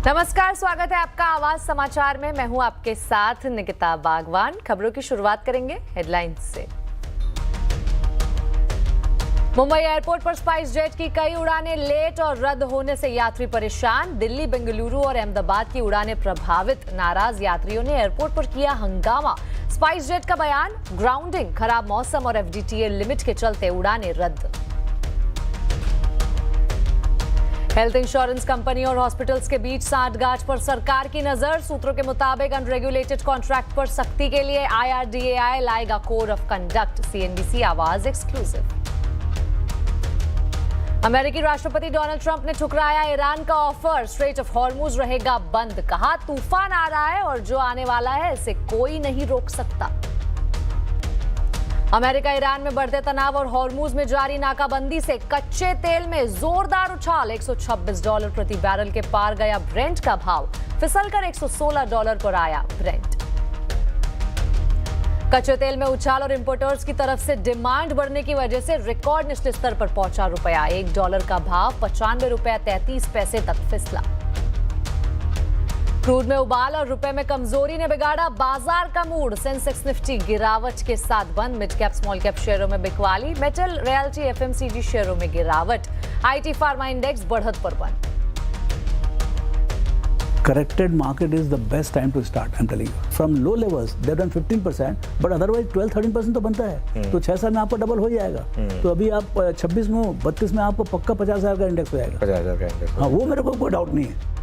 नमस्कार, स्वागत है आपका आवाज समाचार में। मैं हूं आपके साथ निकिता बागवान। खबरों की शुरुआत करेंगे हेडलाइंस से। मुंबई एयरपोर्ट पर स्पाइस जेट की कई उड़ानें लेट और रद्द होने से यात्री परेशान। दिल्ली, बेंगलुरु और अहमदाबाद की उड़ानें प्रभावित। नाराज यात्रियों ने एयरपोर्ट पर किया हंगामा। स्पाइस जेट का बयान, ग्राउंडिंग, खराब मौसम और एफडीटीए लिमिट के चलते उड़ानें रद्द। हेल्थ इंश्योरेंस कंपनी और हॉस्पिटल्स के बीच सांठगांठ पर सरकार की नजर। सूत्रों के मुताबिक अनरेगुलेटेड कॉन्ट्रैक्ट पर सख्ती के लिए IRDAI लाएगा कोड ऑफ कंडक्ट। CNBC आवाज एक्सक्लूसिव। अमेरिकी राष्ट्रपति डोनाल्ड ट्रंप ने ठुकराया ईरान का ऑफर। स्ट्रेट ऑफ हॉर्मुज रहेगा बंद। कहा, तूफान आ रहा है और जो आने वाला है इसे कोई नहीं रोक सकता। अमेरिका ईरान में बढ़ते तनाव और हॉर्मुज में जारी नाकाबंदी से कच्चे तेल में जोरदार उछाल। $126 प्रति बैरल के पार गया ब्रेंट का भाव। फिसलकर $116 पर आया ब्रेंट। कच्चे तेल में उछाल और इंपोर्टर्स की तरफ से डिमांड बढ़ने की वजह से रिकॉर्ड निचले स्तर पर पहुंचा रुपया। $1 का भाव $95.33 तक फिसला। क्रूड में उबाल और रुपए में कमजोरी ने बिगाड़ा बाजार का मूड। सेंसेक्स निफ्टी गिरावट के साथ बंद। मिड कैप स्मॉल कैप शेयरों में बिकवाली। मेटल, रियल्टी, FMCG शेयरों में गिरावट। IT फार्मा इंडेक्स बढ़त पर बंद। Corrected market is the best time to start, I'm telling you. From low levels, they've done 15%, but otherwise 12-13% तो बनता है। तो 6 साल में आपको डबल हो जाएगा। तो अभी आप 26 में 32 में आपको पक्का 50,000 का इंडेक्स हो जाएगा। 50,000 का इंडेक्स। हाँ, वो मेरे को कोई डाउट नहीं है।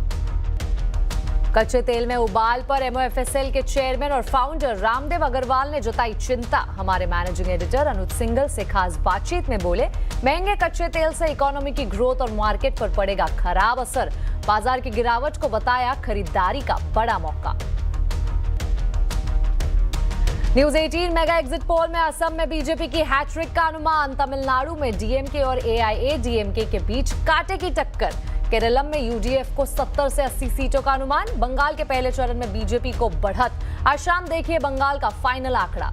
कच्चे तेल में उबाल पर MOFSL के चेयरमैन और फाउंडर रामदेव अग्रवाल ने जताई चिंता। हमारे मैनेजिंग एडिटर अनुज सिंघल से खास बातचीत में बोले, महंगे कच्चे तेल से इकोनॉमी की ग्रोथ और मार्केट पर पड़ेगा खराब असर। बाजार की गिरावट को बताया खरीदारी का बड़ा मौका। न्यूज 18 मेगा एग्जिट पोल में असम में बीजेपी की हैट्रिक का अनुमान। तमिलनाडु में DMK और AIADMK के बीच कांटे की टक्कर। केरलम में UDF को 70 से 80 सीटों का अनुमान। बंगाल के पहले चरण में बीजेपी को बढ़त। आज शाम देखिए बंगाल का फाइनल आंकड़ा।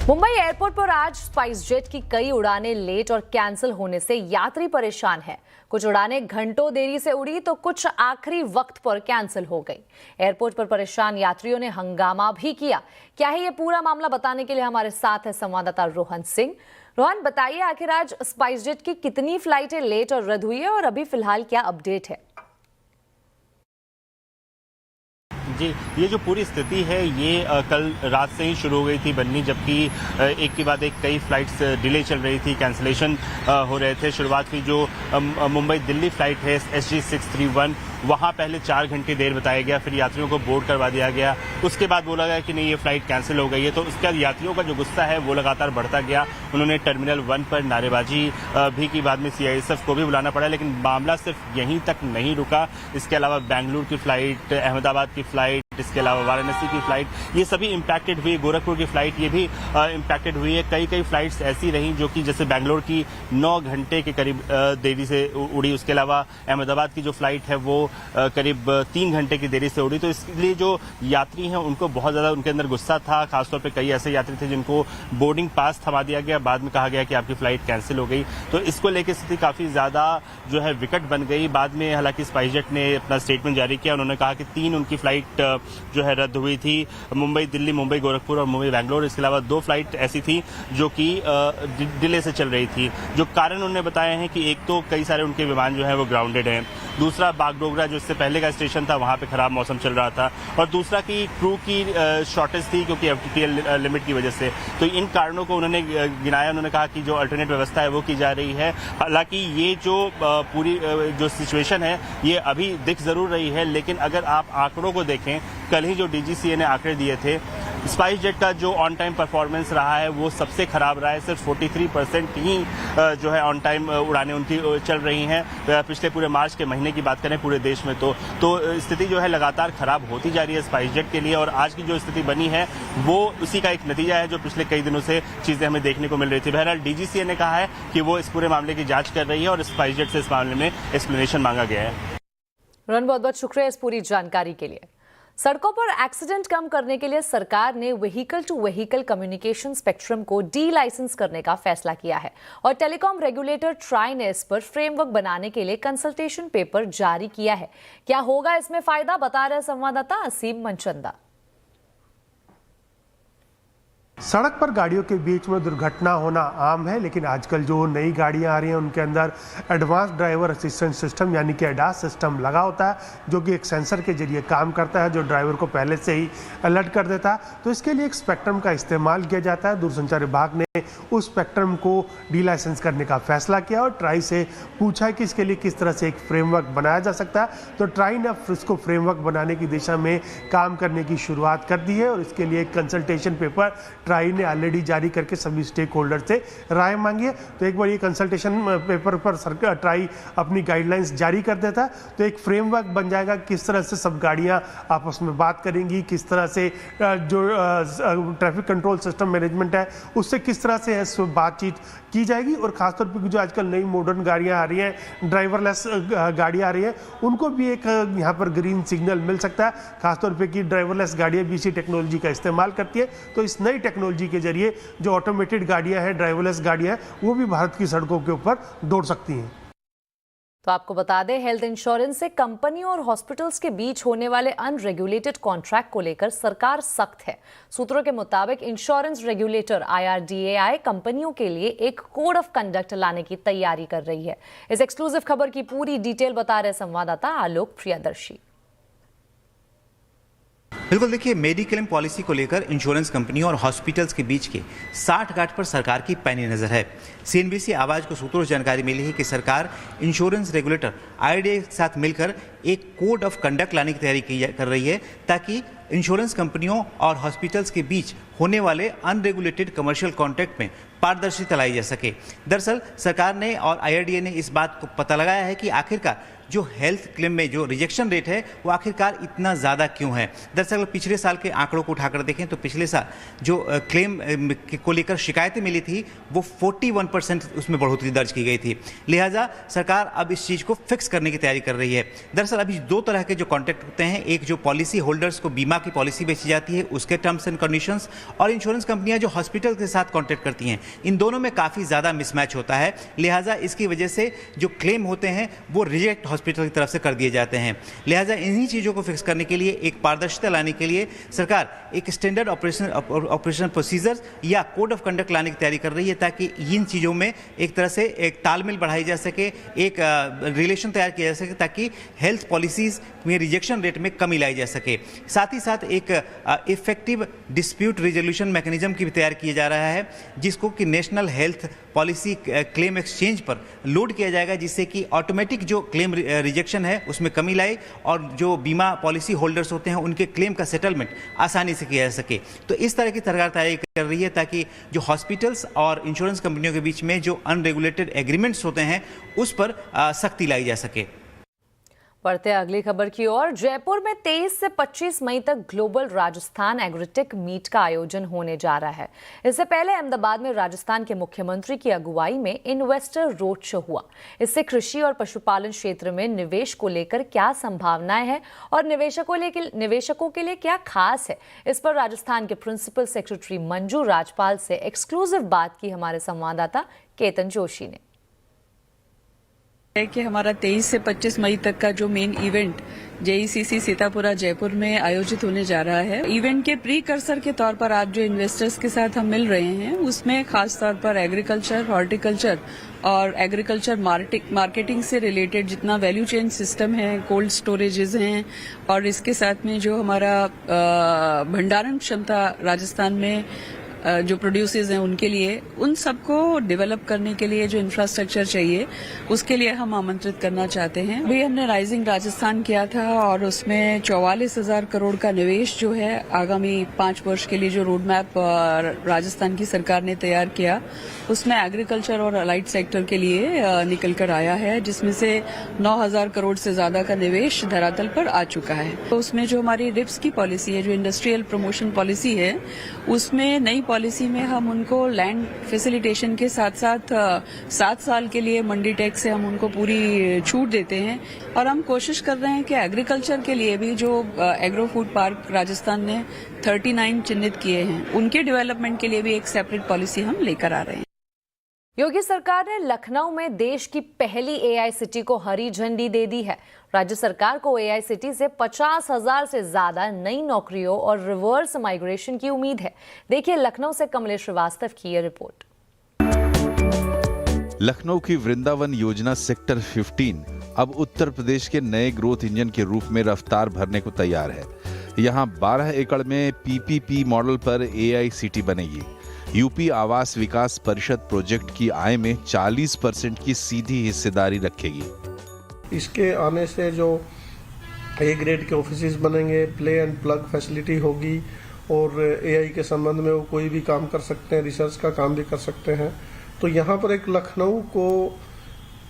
मुंबई एयरपोर्ट पर आज स्पाइस जेट की कई उड़ानें लेट और कैंसिल होने से यात्री परेशान है। कुछ उड़ानें घंटों देरी से उड़ी तो कुछ आखिरी वक्त पर कैंसिल हो गई। एयरपोर्ट पर परेशान यात्रियों ने हंगामा भी किया। क्या है ये पूरा मामला, बताने के लिए हमारे साथ है संवाददाता रोहन सिंह। रोहन, बताइए आखिर आज स्पाइस जेट की कितनी फ्लाइटें लेट और रद्द हुई है और अभी फिलहाल क्या अपडेट है? जी, ये जो पूरी स्थिति है ये कल रात से ही शुरू हो गई थी बननी, जबकि एक के बाद एक कई फ्लाइट्स डिले चल रही थी, कैंसिलेशन हो रहे थे। शुरुआत की जो मुंबई दिल्ली फ्लाइट है SG 631, वहाँ पहले 4 घंटे देर बताया गया, फिर यात्रियों को बोर्ड करवा दिया गया। उसके बाद बोला गया कि नहीं, ये फ्लाइट कैंसिल हो गई है। तो उसके बाद यात्रियों का जो गुस्सा है वो लगातार बढ़ता गया। उन्होंने टर्मिनल 1 पर नारेबाजी भी की, बाद में CISF को भी बुलाना पड़ा। लेकिन मामला सिर्फ यहीं तक नहीं रुका। इसके अलावा बेंगलुरु की फ्लाइट, अहमदाबाद की फ्लाइट, इसके अलावा वाराणसी की फ्लाइट, ये सभी इम्पैक्टेड हुई। गोरखपुर की फ्लाइट ये भी इम्पैक्टेड हुई है। कई फ्लाइट्स ऐसी रहीं जो कि जैसे बेंगलोर की 9 घंटे के करीब देरी से उड़ी। उसके अलावा अहमदाबाद की जो फ्लाइट है वो करीब 3 घंटे की देरी से उड़ी। तो इसलिए जो यात्री हैं उनको बहुत ज्यादा उनके अंदर गुस्सा था। खासतौर पे कई ऐसे यात्री थे जिनको बोर्डिंग पास थमा दिया गया, बाद में कहा गया कि आपकी फ्लाइट कैंसिल हो गई। तो इसको लेकर स्थिति काफी ज्यादा जो है विकट बन गई। बाद में हालांकि स्पाइस जेट ने अपना स्टेटमेंट जारी किया। उन्होंने कहा कि 3 उनकी फ्लाइट जो है रद्द हुई थी, मुंबई दिल्ली, मुंबई गोरखपुर और मुंबई बेंगलोर। इसके अलावा 2 फ्लाइट ऐसी थी जो कि डिले से चल रही थी। जो कारण उन्होंने बताए हैं कि एक तो कई सारे उनके विमान जो है वो ग्राउंडेड हैं, दूसरा बागडोगरा जो इससे पहले का स्टेशन था वहां पे खराब मौसम चल रहा था, और दूसरा कि क्रू की शॉर्टेज थी क्योंकि FTTL लिमिट की वजह से। तो इन कारणों को उन्होंने गिनाया। उन्होंने कहा कि जो अल्टरनेट व्यवस्था है वो की जा रही है। हालांकि ये जो पूरी जो सिचुएशन है ये अभी दिख जरूर रही है, लेकिन अगर आप आंकड़ों को देखें, कल ही जो DGCA ने आंकड़े दिए थे, स्पाइस जेट का जो ऑन टाइम परफॉर्मेंस रहा है वो सबसे खराब रहा है। सिर्फ 43% ही जो है ऑन टाइम उड़ानें उनकी चल रही हैं पिछले पूरे मार्च के महीने की बात करें पूरे देश में। तो स्थिति जो है लगातार खराब होती जा रही है स्पाइस जेट के लिए, और आज की जो स्थिति बनी है वो उसी का एक नतीजा है जो पिछले कई दिनों से चीजें हमें देखने को मिल रही थी। बहरहाल DGCA ने कहा है कि वो इस पूरे मामले की जांच कर रही है और स्पाइस जेट से इस मामले में एक्सप्लेनेशन मांगा गया है। रोहन, बहुत बहुत शुक्रिया इस पूरी जानकारी के लिए। सड़कों पर एक्सीडेंट कम करने के लिए सरकार ने vehicle to vehicle communication spectrum को डी लाइसेंस करने का फैसला किया है और टेलीकॉम रेगुलेटर ट्राई ने इस पर फ्रेमवर्क बनाने के लिए कंसल्टेशन पेपर जारी किया है। क्या होगा इसमें फायदा, बता रहे संवाददाता असीम मनचंदा। सड़क पर गाड़ियों के बीच में दुर्घटना होना आम है, लेकिन आजकल जो नई गाड़ियां आ रही हैं उनके अंदर एडवांस ड्राइवर असिस्टेंट सिस्टम यानी कि एडास सिस्टम लगा होता है, जो कि एक सेंसर के जरिए काम करता है, जो ड्राइवर को पहले से ही अलर्ट कर देता है। तो इसके लिए एक स्पेक्ट्रम का इस्तेमाल किया जाता है। दूरसंचार विभाग ने उस स्पेक्ट्रम को डी लाइसेंस करने का फैसला किया और ट्राई से पूछा है कि इसके लिए किस तरह से एक फ्रेमवर्क बनाया जा सकता है। तो ट्राई ने इसको फ्रेमवर्क बनाने की दिशा में काम करने की शुरुआत कर दी है और इसके लिए एक कंसल्टेशन पेपर ट्राई ने ऑलरेडी जारी करके सभी स्टेक होल्डर से राय मांगी है। तो एक बार ये कंसल्टेशन पेपर पर सरकार ट्राई अपनी गाइडलाइंस जारी कर देता है तो एक फ्रेमवर्क बन जाएगा, किस तरह से सब गाड़ियां आपस में बात करेंगी, किस तरह से जो ट्रैफिक कंट्रोल सिस्टम मैनेजमेंट है उससे किस तरह से बातचीत की जाएगी। और खासतौर पर जो आजकल नई मॉडर्न गाड़ियां आ रही हैं, ड्राइवरलेस गाड़ियां आ रही हैं, उनको भी एक यहाँ पर ग्रीन सिग्नल मिल सकता है। खासतौर पे कि ड्राइवरलेस गाड़ियां भी इसी टेक्नोलॉजी का इस्तेमाल करती है। तो इस नई टेक्नोलॉजी के जरिए जो ऑटोमेटेड गाड़ियां हैं, ड्राइवरलेस गाड़ियां हैं, वो भी भारत की सड़कों के ऊपर दौड़ सकती हैं। तो आपको बता दें, हेल्थ इंश्योरेंस से कंपनियों और हॉस्पिटल्स के बीच होने वाले अनरेगुलेटेड कॉन्ट्रैक्ट को लेकर सरकार सख्त है। सूत्रों के मुताबिक इंश्योरेंस रेगुलेटर IRDAI कंपनियों के लिए एक कोड ऑफ कंडक्ट लाने की तैयारी कर रही है। इस एक्सक्लूसिव खबर की पूरी डिटेल बता रहे संवाददाता आलोक प्रियदर्शी। बिल्कुल, देखिए, मेडिक्लेम पॉलिसी को लेकर इंश्योरेंस कंपनियों और हॉस्पिटल्स के बीच के साठगांठ पर सरकार की पैनी नजर है। CNBC आवाज को सूत्रों से जानकारी मिली है कि सरकार इंश्योरेंस रेगुलेटर IRDAI के साथ मिलकर एक कोड ऑफ कंडक्ट लाने की तैयारी कर रही है ताकि इंश्योरेंस कंपनियों और हॉस्पिटल्स के बीच होने वाले अनरेगुलेटेड कमर्शियल कॉन्ट्रैक्ट में पारदर्शिता लाई जा सके। दरअसल सरकार ने और IRDAI ने इस बात को पता लगाया है कि आखिरकार जो हेल्थ क्लेम में जो रिजेक्शन रेट है वो आखिरकार इतना ज़्यादा क्यों है। दरअसल पिछले साल के आंकड़ों को उठाकर देखें तो पिछले साल जो क्लेम को लेकर शिकायतें मिली थी वो 41% उसमें बढ़ोतरी दर्ज की गई थी। लिहाजा सरकार अब इस चीज़ को फिक्स करने की तैयारी कर रही है। दरअसल अभी दो तरह के जो कॉन्ट्रैक्ट होते हैं, एक जो पॉलिसी होल्डर्स को बीमा की पॉलिसी बेची जाती है उसके टर्म्स एंड कंडीशंस, और इंश्योरेंस कंपनियां जो हॉस्पिटल के साथ कॉन्ट्रैक्ट करती हैं, इन दोनों में काफ़ी ज़्यादा मिसमैच होता है। लिहाजा इसकी वजह से जो क्लेम होते हैं वो रिजेक्ट हॉस्पिटल की तरफ से कर दिए जाते हैं। लिहाजा इन्हीं चीज़ों को फिक्स करने के लिए, एक पारदर्शिता लाने के लिए सरकार एक स्टैंडर्ड ऑपरेशन प्रोसीजर्स या कोड ऑफ कंडक्ट लाने की तैयारी कर रही है ताकि इन चीज़ों में एक तरह से एक तालमेल बढ़ाई जा सके, एक रिलेशन तैयार किया जा सके ताकि हेल्थ पॉलिसीज में रिजेक्शन रेट में कमी लाई जा सके। साथ ही साथ एक इफेक्टिव डिस्प्यूट रिजोल्यूशन मैकेनिज्म की भी तैयार किया जा रहा है जिसको कि national health policy claim exchange पर लोड किया जाएगा, जिससे कि ऑटोमेटिक जो क्लेम रिजेक्शन है उसमें कमी लाए और जो बीमा पॉलिसी होल्डर्स होते हैं उनके क्लेम का सेटलमेंट आसानी से किया जा सके। तो इस तरह की सरकार तैयारी कर रही है ताकि जो हॉस्पिटल्स और इंश्योरेंस कंपनियों के बीच में जो अनरेगुलेटेड एग्रीमेंट्स होते हैं उस पर सख्ती लाई जा सके। बढ़ते अगली खबर की ओर। जयपुर में 23 से 25 मई तक ग्लोबल राजस्थान एग्रीटेक मीट का आयोजन होने जा रहा है। इससे पहले अहमदाबाद में राजस्थान के मुख्यमंत्री की अगुवाई में इन्वेस्टर रोड शो हुआ। इससे कृषि और पशुपालन क्षेत्र में निवेश को लेकर क्या संभावनाएं हैं और निवेशकों के लिए क्या खास है, इस पर राजस्थान के प्रिंसिपल सेक्रेटरी मंजू राजपाल से एक्सक्लूसिव बात की हमारे संवाददाता केतन जोशी ने। है कि हमारा 23 से 25 मई तक का जो main event JECC Sitapura Jaipur में आयोजित होने जा रहा है। इवेंट के प्रीकर्सर के तौर पर आज जो इन्वेस्टर्स के साथ हम मिल रहे हैं उसमें खास तौर पर एग्रीकल्चर, हॉर्टिकल्चर और एग्रीकल्चर मार्केटिंग से रिलेटेड जितना वैल्यू चेन सिस्टम है, कोल्ड स्टोरेजेस हैं और इसके साथ में जो हमारा भंडारण क्षमता राजस्थान में जो प्रोड्यूसर्स हैं उनके लिए, उन सबको डेवलप करने के लिए जो इंफ्रास्ट्रक्चर चाहिए उसके लिए हम आमंत्रित करना चाहते हैं। अभी हमने राइजिंग राजस्थान किया था और उसमें 44,000 करोड़ का निवेश जो है आगामी 5 वर्ष के लिए जो रोड मैप राजस्थान की सरकार ने तैयार किया उसमें एग्रीकल्चर और अलाइड सेक्टर के लिए निकल कर आया है, जिसमें से 9,000 करोड़ से ज्यादा का निवेश धरातल पर आ चुका है। तो उसमें जो हमारी रिप्स की पॉलिसी है, जो इंडस्ट्रियल प्रमोशन पॉलिसी है, उसमें नई पॉलिसी में हम उनको लैंड फैसिलिटेशन के साथ साथ 7 साल के लिए मंडी टैक्स से हम उनको पूरी छूट देते हैं और हम कोशिश कर रहे हैं कि एग्रीकल्चर के लिए भी जो एग्रो फूड पार्क राजस्थान ने 39 चिन्हित किए हैं उनके डेवलपमेंट के लिए भी एक सेपरेट पॉलिसी हम लेकर आ रहे हैं। योगी सरकार ने लखनऊ में देश की पहली एआई सिटी को हरी झंडी दे दी है। राज्य सरकार को एआई सिटी से 50,000 से ज्यादा नई नौकरियों और रिवर्स माइग्रेशन की उम्मीद है। देखिए लखनऊ से कमलेश श्रीवास्तव की यह रिपोर्ट। लखनऊ की वृंदावन योजना सेक्टर 15 अब उत्तर प्रदेश के नए ग्रोथ इंजन के रूप में रफ्तार भरने को तैयार है। यहाँ 12 एकड़ में पीपीपी मॉडल पर एआई सिटी बनेगी। यूपी आवास विकास परिषद प्रोजेक्ट की आय में 40% की सीधी हिस्सेदारी रखेगी। इसके आने से जो ए ग्रेड के ऑफिसेज बनेंगे, प्ले एंड प्लग फैसिलिटी होगी और एआई के संबंध में वो कोई भी काम कर सकते हैं, रिसर्च का काम भी कर सकते हैं। तो यहाँ पर एक लखनऊ को,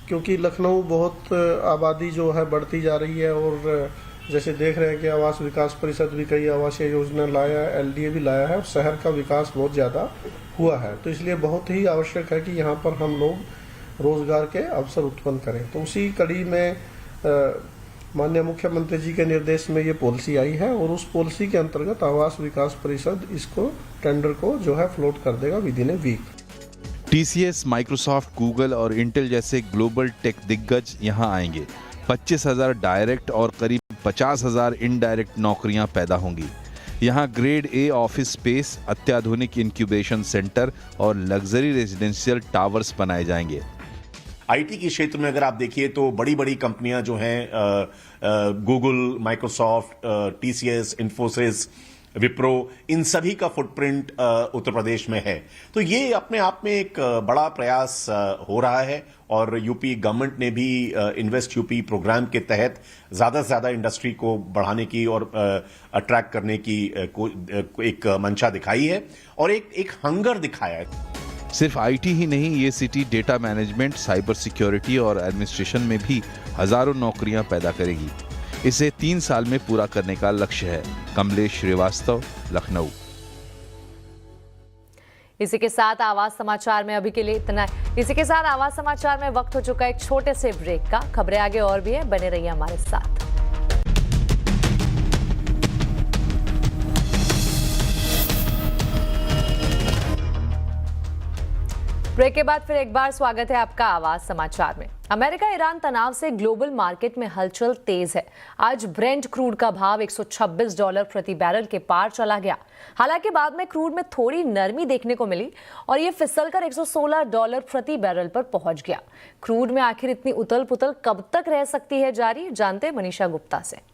क्योंकि लखनऊ बहुत आबादी जो है बढ़ती जा रही है और जैसे देख रहे हैं कि आवास विकास परिषद भी कई आवासीय योजना लाया है, एलडीए भी लाया है और शहर का विकास बहुत ज़्यादा हुआ है। तो इसलिए बहुत ही आवश्यक है कि यहाँ पर हम लोग रोजगार के अवसर उत्पन्न करें। तो उसी कड़ी में माननीय मुख्यमंत्री जी के निर्देश में ये पॉलिसी आई है और उस पॉलिसी के अंतर्गत आवास विकास परिषद इसको टेंडर को जो है फ्लोट कर देगा within a week. TCS, Microsoft, Google और इंटेल जैसे ग्लोबल टेक दिग्गज यहाँ आएंगे। 25,000 डायरेक्ट और करीब 50,000 इनडायरेक्ट नौकरियां पैदा होंगी। यहाँ ग्रेड ए ऑफिस स्पेस, अत्याधुनिक इंक्यूबेशन सेंटर और लग्जरी रेजिडेंशियल टावर्स बनाए जाएंगे। आईटी के क्षेत्र में अगर आप देखिए तो बड़ी बड़ी कंपनियां जो हैं Google, Microsoft, TCS, Infosys, Wipro, इन सभी का फुटप्रिंट उत्तर प्रदेश में है। तो ये अपने आप में एक बड़ा प्रयास हो रहा है और यूपी गवर्नमेंट ने भी इन्वेस्ट यूपी प्रोग्राम के तहत ज्यादा से ज्यादा इंडस्ट्री को बढ़ाने की और अट्रैक्ट करने की एक मंशा दिखाई है और एक हंगर दिखाया है। सिर्फ आईटी ही नहीं, ये city data management, cyber security और एडमिनिस्ट्रेशन में भी हजारों नौकरियां पैदा करेगी। इसे 3 साल में पूरा करने का लक्ष्य है। कमलेश श्रीवास्तव, लखनऊ। इसी के साथ आवाज समाचार में अभी के लिए इतना। इसी के साथ आवाज समाचार में वक्त हो चुका है एक छोटे से ब्रेक का। खबरें आगे और भी है, बने रहिए हमारे साथ। ब्रेक के बाद फिर एक बार स्वागत है आपका आवाज समाचार में। अमेरिका ईरान तनाव से ग्लोबल मार्केट में हलचल तेज है। आज ब्रेंट क्रूड का भाव $126 प्रति बैरल के पार चला गया। हालांकि बाद में क्रूड में थोड़ी नरमी देखने को मिली और ये फिसलकर $116 प्रति बैरल पर पहुंच गया। क्रूड में आखिर इतनी उथल पुथल कब तक रह सकती है जारी, जानते हैं मनीषा गुप्ता से।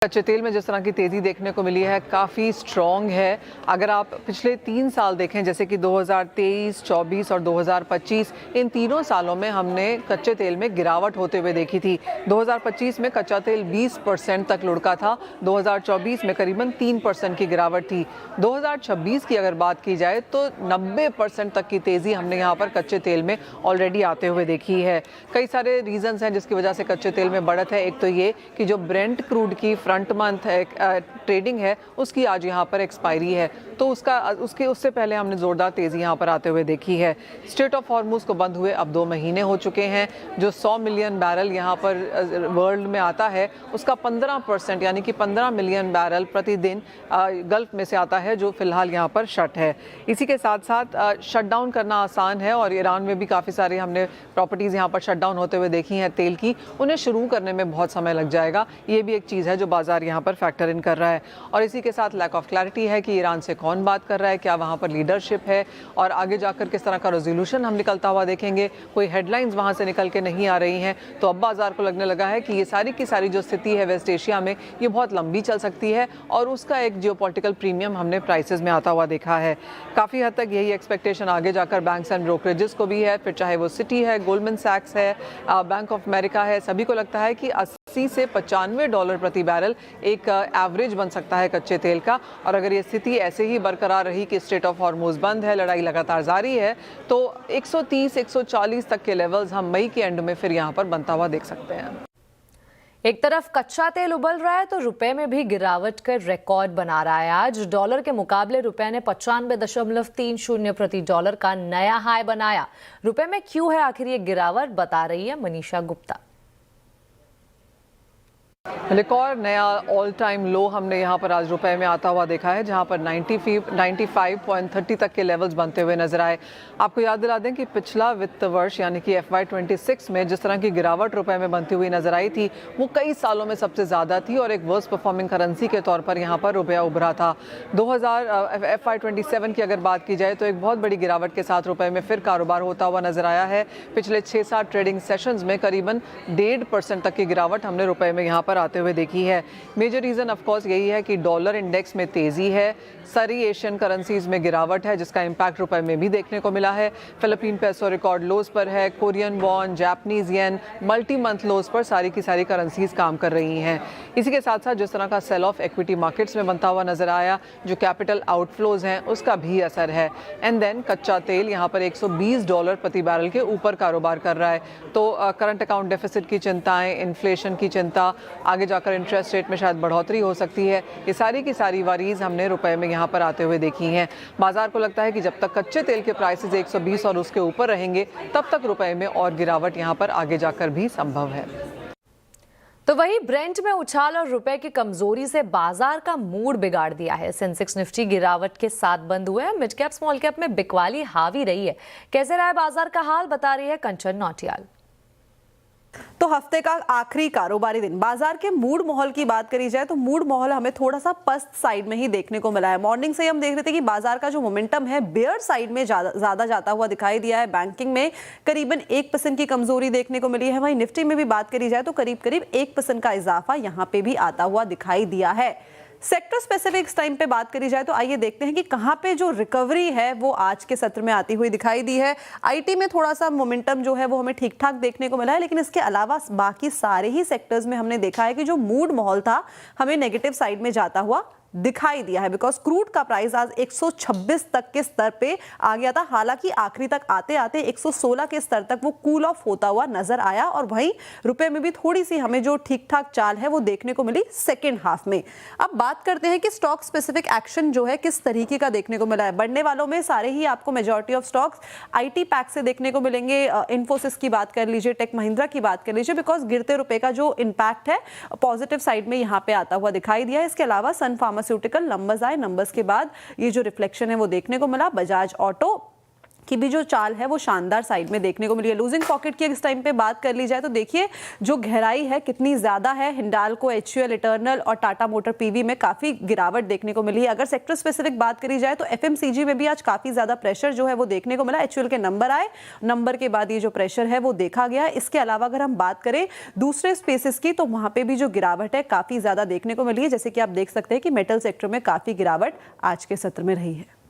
कच्चे तेल में जिस तरह की तेजी देखने को मिली है काफ़ी स्ट्रॉन्ग है। अगर आप पिछले 3 साल देखें, जैसे कि 2023, 24 और 2025, इन तीनों सालों में हमने कच्चे तेल में गिरावट होते हुए देखी थी। 2025 में कच्चा तेल 20% तक लुढ़का था, 2024 में करीबन 3% की गिरावट थी। 2026 की अगर बात की जाए तो 90% तक की तेज़ी हमने यहाँ पर कच्चे तेल में ऑलरेडी आते हुए देखी है। कई सारे रीजंस हैं जिसकी वजह से कच्चे तेल में बढ़त है। एक तो ये कि जो ब्रेंट क्रूड की फ्रंट मंथ ट्रेडिंग है उसकी आज यहाँ पर एक्सपायरी है, तो उससे पहले हमने जोरदार तेजी यहाँ पर आते हुए देखी है। स्ट्रेट ऑफ हॉर्मुज को बंद हुए अब 2 महीने हो चुके हैं। जो 100 मिलियन बैरल यहाँ पर वर्ल्ड में आता है उसका 15% यानी कि 15 मिलियन बैरल प्रतिदिन गल्फ में से आता है, जो फिलहाल यहाँ पर शट है। इसी के साथ साथ शट डाउन करना आसान है और ईरान में भी काफ़ी सारी हमने प्रॉपर्टीज़ यहाँ पर शट डाउन होते हुए देखी हैं तेल की, उन्हें शुरू करने में बहुत समय लग जाएगा। ये भी एक चीज़ है जो बाजार यहाँ पर फैक्टर इन कर रहा है। और इसी के साथ लैक ऑफ क्लैरिटी है कि ईरान से कौन बात कर रहा है, क्या वहाँ पर लीडरशिप है और आगे जाकर किस तरह का रेजोल्यूशन हम निकलता हुआ देखेंगे। कोई हेडलाइंस वहाँ से निकल के नहीं आ रही हैं, तो अब बाजार को लगने लगा है कि ये सारी की सारी जो स्थिति है वेस्ट एशिया में, ये बहुत लंबी चल सकती है और उसका एक जियोपॉलिटिकल प्रीमियम हमने प्राइसेस में आता हुआ देखा है। काफ़ी हद तक यही एक्सपेक्टेशन आगे जाकर बैंक्स एंड ब्रोकरेजेस को भी है, फिर चाहे वो सिटी है, गोल्डमैन सैक्स है, बैंक ऑफ अमेरिका है, सभी को लगता है कि 80 से $95 प्रति बैरल एक एवरेज बन सकता है कच्चे तेल का। और अगर ये स्थिति ऐसे ही बरकरार रही कि स्ट्रेट ऑफ हॉर्मुज बंद है, लड़ाई लगातार जारी है, तो 130-140 तक के लेवल्स हम मई के एंड में फिर यहाँ पर बनता हुआ देख सकते हैं। एक तरफ कच्चा तेल उबल रहा है तो रुपए में भी गिरावट कर रिकॉर्ड बना रहा है। आज डॉलर के मुकाबले रुपए ने 95.30 प्रति डॉलर का नया हाई बनाया। रुपए में क्यों है आखिर ये गिरावट, बता रही है मनीषा गुप्ता। रिकॉर्ड नया ऑल टाइम लो हमने यहाँ पर आज रुपए में आता हुआ देखा है, जहाँ पर 95.30 तक के लेवल्स बनते हुए नजर आए। आपको याद दिला दें कि पिछला वित्त वर्ष यानी कि FY26 में जिस तरह की गिरावट रुपए में बनती हुई नजर आई थी वो कई सालों में सबसे ज़्यादा थी और एक वर्स्ट परफॉर्मिंग करेंसी के तौर पर यहाँ पर रुपया उभरा था। FY27 की अगर बात की जाए तो एक बहुत बड़ी गिरावट के साथ रुपए में फिर कारोबार होता हुआ नजर आया है। पिछले 6-7 ट्रेडिंग सेशंस में करीबन 1.5% तक की गिरावट हमने रुपए में यहाँ पर आते हुए देखी है। मेजर रीजन ऑफ कोर्स यही है कि डॉलर इंडेक्स में तेजी है, सारी एशियन करेंसीज में गिरावट है जिसका इंपैक्ट रुपए में भी देखने को मिला है। फिलिपीन पेसो रिकॉर्ड लोज पर है, Korean won, Japanese yen multi month lows पर सारी की सारी करेंसीज काम कर रही हैं। इसी के साथ साथ जिस तरह का सेल ऑफ इक्विटी मार्केट्स में बनता हुआ नजर आया, जो कैपिटल आउटफ्लोज हैं उसका भी असर है। एंड देन कच्चा तेल यहाँ पर $120 प्रति बैरल के ऊपर कारोबार कर रहा है। तो करंट अकाउंट डेफिसिट की चिंताएं, इन्फ्लेशन की चिंता, आगे जाकर इंटरेस्ट रेट में शायद बढ़ोतरी हो सकती है, ये सारी की सारी वारीज हमने रुपए में यहाँ पर आते हुए देखी हैं। बाजार को लगता है कि जब तक कच्चे तेल के प्राइसेस 120 और उसके ऊपर रहेंगे तब तक रुपए में और गिरावट यहाँ पर आगे जाकर भी संभव है। तो वही ब्रेंट में उछाल और रुपए की कमजोरी से बाजार का मूड बिगाड़ दिया है। सेंसेक्स निफ्टी गिरावट के साथ बंद हुए हैं। मिड कैप स्मॉल कैप में बिकवाली हावी रही है। कैसे रहा है बाजार का हाल, बता रही है कंचन नौटियाल। तो हफ्ते का आखिरी कारोबारी दिन, बाजार के मूड माहौल की बात करी जाए तो मूड माहौल हमें थोड़ा सा पस्त साइड में ही देखने को मिला है। मॉर्निंग से हम देख रहे थे कि बाजार का जो मोमेंटम है बेयर साइड में ज्यादा जाता हुआ दिखाई दिया है। बैंकिंग में करीबन 1% की कमजोरी देखने को मिली है। वहीं निफ्टी में भी बात करी जाए तो करीब 1% का इजाफा यहाँ पे भी आता हुआ दिखाई दिया है। सेक्टर स्पेसिफिक टाइम पे बात करी जाए तो आइए देखते हैं कि कहां पे जो रिकवरी है वो आज के सत्र में आती हुई दिखाई दी है। आईटी में थोड़ा सा मोमेंटम जो है वो हमें ठीक ठाक देखने को मिला है, लेकिन इसके अलावा बाकी सारे ही सेक्टर्स में हमने देखा है कि जो मूड माहौल था हमें नेगेटिव साइड में जाता हुआ दिखाई दिया है। बिकॉज क्रूड का प्राइस आज 126 तक के स्तर पे आ गया था। हालांकि आखिरी तक आते आते 116 के स्तर तक वो कूल ऑफ होता हुआ नजर आया और वहीं रुपए में भी थोड़ी सी हमें जो ठीक ठाक चाल है वो देखने को मिली सेकेंड हाफ में। अब बात करते हैं कि स्टॉक स्पेसिफिक एक्शन जो है किस तरीके का देखने को मिला है। बढ़ने वालों में सारे ही आपको majority of stocks IT pack से देखने को मिलेंगे। इन्फोसिस की बात कर लीजिए, टेक महिंद्रा की बात कर लीजिए, बिकॉज गिरते रुपए का जो इंपैक्ट है पॉजिटिव साइड में यहाँ पे आता हुआ दिखाई दिया है। इसके अलावा सन फार्मास्यूटिकल नंबर्स आए, नंबर्स के बाद ये जो रिफ्लेक्शन है वो देखने को मिला। बजाज ऑटो की भी जो चाल है वो शानदार साइड में देखने को मिली है। लूजिंग पॉकेट की इस टाइम पे बात कर ली जाए तो देखिए जो गहराई है कितनी ज्यादा है। हिंडाल्को, एचयूएल, इटर्नल और टाटा मोटर पीवी में काफी गिरावट देखने को मिली है। अगर सेक्टर स्पेसिफिक बात करी जाए तो एफएमसीजी में भी आज काफी ज्यादा प्रेशर जो है वो देखने को मिला। एचयूएल के नंबर आए, नंबर के बाद ये जो प्रेशर है वो देखा गया। इसके अलावा अगर हम बात करें दूसरे स्पेसिस की तो वहां पे भी जो गिरावट है काफी ज्यादा देखने को मिली है। जैसे कि आप देख सकते हैं कि मेटल सेक्टर में काफी गिरावट आज के सत्र में रही है।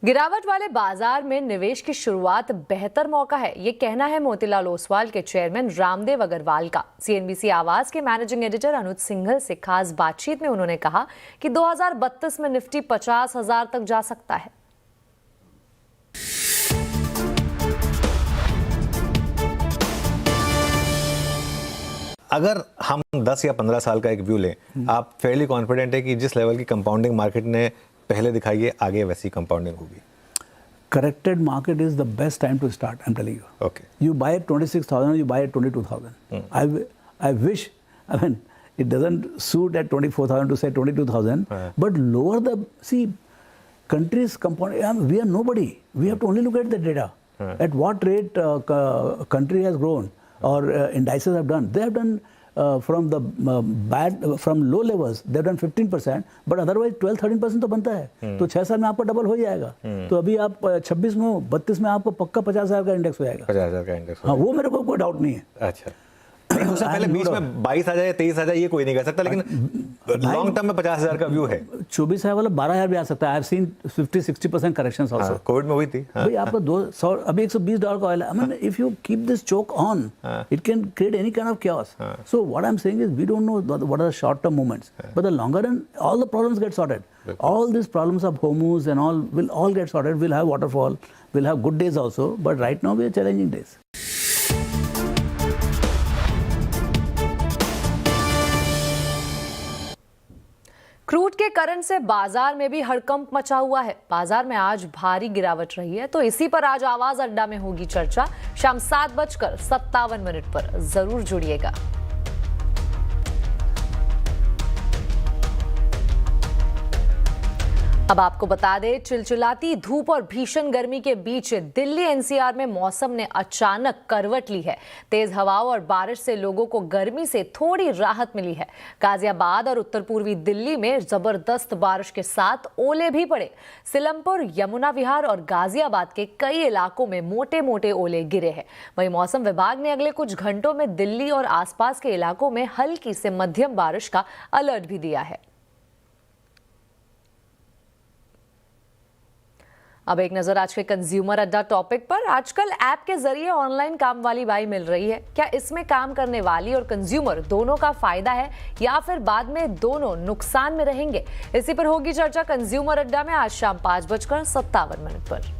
गिरावट वाले बाजार में निवेश की शुरुआत बेहतर मौका है, ये कहना है मोतीलाल ओसवाल के चेयरमैन रामदेव अग्रवाल का। सीएनबीसी आवाज के मैनेजिंग एडिटर अनुज सिंघल से खास बातचीत में उन्होंने कहा कि 2032 में निफ्टी 50,000 तक जा सकता है। अगर हम 10 या 15 साल का एक व्यू लें, आप फेयरली कॉन्फिडेंट है कि जिस लेवल की कंपाउंडिंग मार्केट ने पहले दिखाई है आगे वैसी कंपाउंडिंग होगी? Corrected market is the best time to start, I'm telling you. Okay. You buy at 26,000, you buy at 22,000. I wish, I mean, it doesn't suit at 24,000 to say 22,000, but lower the, see, countries compound, we are nobody. We have to only look at the data. At what rate country has grown or indices have done. They have done from the from low levels, they have done 15%, but otherwise 12-13% तो बनता है। तो 6 साल में आपका double हो जाएगा। तो अभी आप 26 में 32 में आपको पक्का 50,000 का इंडेक्स हो जाएगा। 50,000 का इंडेक्स, हाँ, वो मेरे को कोई डाउट नहीं है। अच्छा, उससे पहले बीच में 22 आ जाए 23 आ जाए ये कोई नहीं कह सकता, लेकिन लॉन्ग टर्म में 50,000 का व्यू है। 24 है वाला 12,000 भी आ सकता है। I have seen 50-60% corrections also. Covid में हुई थी। भाई आपका 200 अभी $120 का ऑयल है। I mean if you keep this choke on it can create any kind of chaos. So what I'm saying is we don't know what are the short term movements, but the longer run all the problems get sorted. All these problems of Hormuz and all will all get sorted. We'll have waterfall, we'll have good days also, but right now we are challenging days. Crude के current से बाजार में भी हड़कंप मचा हुआ है। बाजार में आज भारी गिरावट रही है, तो इसी पर आज आवाज अड्डा में होगी चर्चा। शाम 7:57 पर जरूर जुड़िएगा। अब आपको बता दें, चिलचिलाती धूप और भीषण गर्मी के बीच दिल्ली एनसीआर में मौसम ने अचानक करवट ली है। तेज हवाओं और बारिश से लोगों को गर्मी से थोड़ी राहत मिली है। गाजियाबाद और उत्तर पूर्वी दिल्ली में जबरदस्त बारिश के साथ ओले भी पड़े। सिलमपुर, यमुना विहार और गाजियाबाद के कई इलाकों में मोटे मोटे ओले गिरे हैं। वहीं मौसम विभाग ने अगले कुछ घंटों में दिल्ली और आसपास के इलाकों में हल्की से मध्यम बारिश का अलर्ट भी दिया है। अब एक नजर आज के कंज्यूमर अड्डा टॉपिक पर। आजकल ऐप के जरिए ऑनलाइन काम वाली बाई मिल रही है। क्या इसमें काम करने वाली और कंज्यूमर दोनों का फायदा है या फिर बाद में दोनों नुकसान में रहेंगे? इसी पर होगी चर्चा कंज्यूमर अड्डा में आज शाम 5:57 पर।